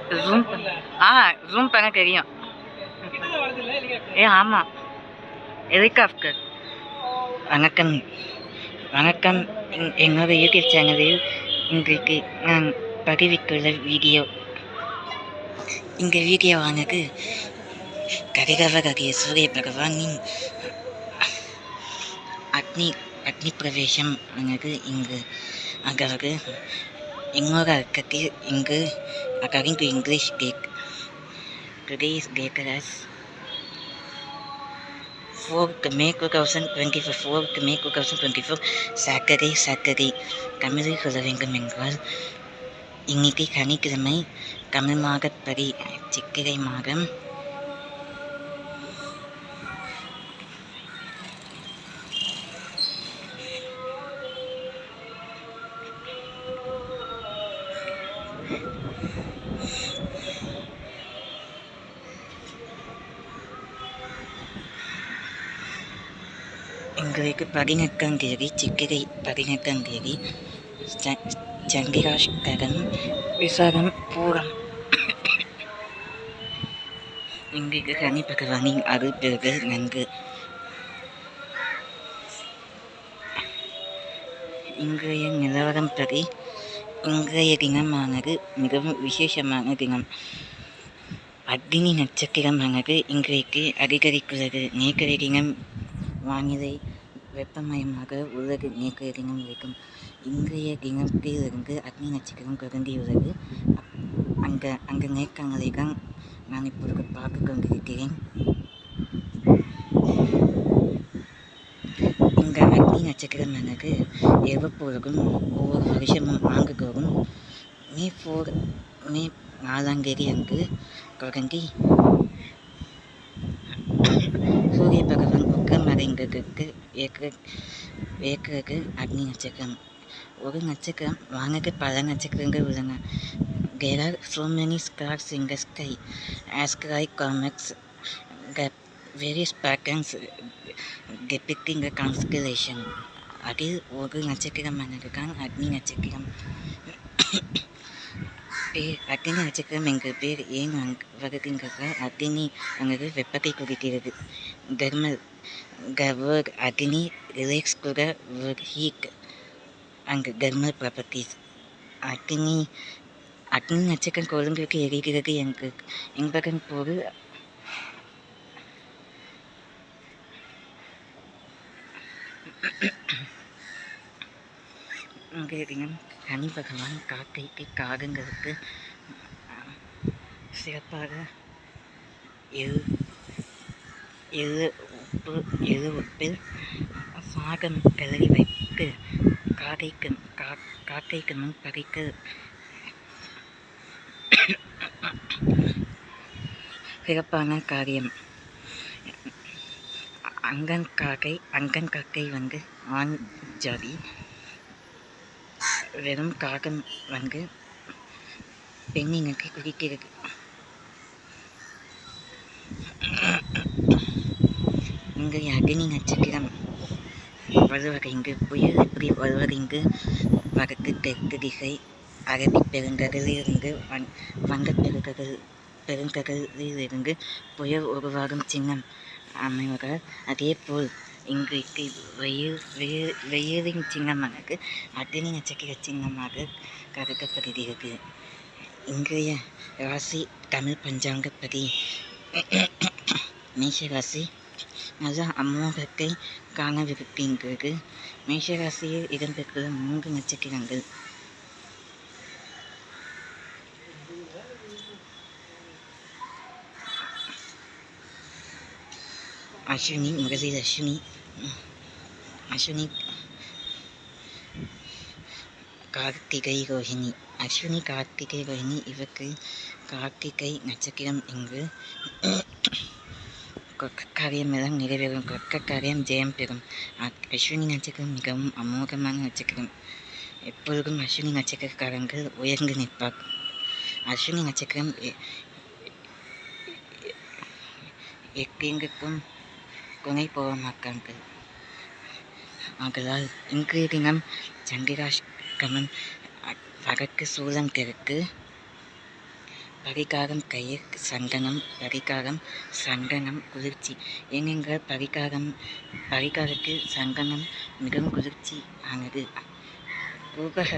Zoom zoom பண்ண தெரியும். ஆமாம், எதுக்கு வணக்கம் வணக்கம். என்னோட யூடியூப் சேனலில் இன்றைக்கு நான் பதிவிட்டுள்ள வீடியோ. இந்த வீடியோவானது கரிகாலராகிய சூரிய பகவானின் அக்னி பிரவேசம் ஆனது இங்கு. அதாவது இன்னொரு அர்த்தத்தில் இங்கு according to English date, today is dated as 4th May 2024 Saturday. தமிழில் சொல்ல வேண்டும் என்றால் இன்னைக்கு சனிக்கிழமை, தமிழ் மாதப்படி சித்திரை மாதம் எங்களுக்கு 18ஆம் தேதி, சித்திரை 18ஆம் தேதி சண்டிகாஷ்கரம் விசாகம் பூரம். எங்களுக்கு சனி பகவானின் அருள் பெறுக நன்கு. இன்றைய நிலவரம் படி இன்றைய தினமானது மிகவும் விசேஷமான தினம். அக்னி நட்சத்திரமானது இன்றைக்கு அதிகரிக்கிறது. நேற்றைய தினம் வானிலை வெப்பமயமாக உள்ளது. நேற்றைய தினம் வரைக்கும் இன்றைய தினத்திலிருந்து அக்னி நட்சத்திரம் தொடங்கியுள்ளது. அங்கே நேர்காணலை தான் நான் இப்பொழுது பார்த்து கொண்டிருக்கிறேன். இந்த அக்னி நட்சத்திரமானது எப்பொழுதும் ஒவ்வொரு வருஷமும் ஆண்டுதோறும் மே 4ஆம் தேதி அன்று தொடங்கி சூரிய பகவான் உக்கமடைந்ததற்கு ஏற்கிறது அக்னி நட்சத்திரம். ஒரு நட்சத்திரம் வானது பல நட்சத்திரங்கள் உள்ளன. There are so many stars in the sky. Asteroid comets, the various patterns depicting the constellation. அதில் ஒரு நட்சத்திரமானது தான் அக்னி நட்சத்திரம். அக்னி நட்சத்திரம் எங்கள் பேர் ஏன் வருகின்றது? அக்னி அங்கு வெப்பத்தை குறிக்கிறது. The word Agni relates to the word heat and thermal properties. அக்னி நட்சத்திரம் கொழும்பிற்கு எரிகிறது என்பதன் பொருள் தினம் சனி பகவான் காக்கைக்கு காகங்களுக்கு சிறப்பாக எரு உப்பில் சாகம் கிளறி வைத்து காக்கைக்கு முன் பறிக்க சிறப்பான காரியம். அங்கன் காக்கை வந்து ஆண் ஜாதி, வெறும் காகம் வந்து பெண்ணினுக்கு குறிக்கிறது. இங்கு அக்னி நட்சத்திரம் வருவதைந்து புயல் எப்படி வருவதைந்து வடக்கு தெற்கு திசை அரபிக் பெருங்கடலிலிருந்து வங்கப் பெருங்கடலிலிருந்து புயல் உருவாகும் சின்னம் அமைவதால், அதே போல் இன்றைக்கு வெயிலின் சின்னமானது அக்னி நட்சத்திர சின்னமாக கருதப்படுகிறது. இன்றைய ராசி தமிழ் பஞ்சாங்கப்படி மேஷராசி நல்ல அமோகத்தை காணவிருக்கின்றது. மேஷராசியில் இடம்பெற்றுள்ள 3 நட்சத்திரங்கள் அஸ்வினி, முதலில் அஸ்வினி கார்த்திகை ரோஹிணி. அஸ்வினி கார்த்திகை ரோஹிணி இவருக்கு கார்த்திகை நட்சத்திரம் என்று காரியமெல்லாம் நிறைவேறும். காரியம் ஜெயம் பெறும். அஸ்வினி நட்சத்திரம் மிகவும் அமோகமான நட்சத்திரம். எப்பொழுதும் அஸ்வினி நட்சத்திரக்காரங்கள் உயர்ந்து நிற்பார். அஸ்வினி நட்சத்திரம் எங்கெங்கும் துணை போக மாட்டார்கள். ஆதலால் இன்றைய தினம் சந்திராஷ்டமம் வடக்கு சூலம் தெற்கு பரிகாரம் கயிர் சந்தனம் சந்தனம் குளிர்ச்சி. ஏனென்றால் பரிகாரக்கு சந்தனம் மிகவும் குளிர்ச்சி ஆனது.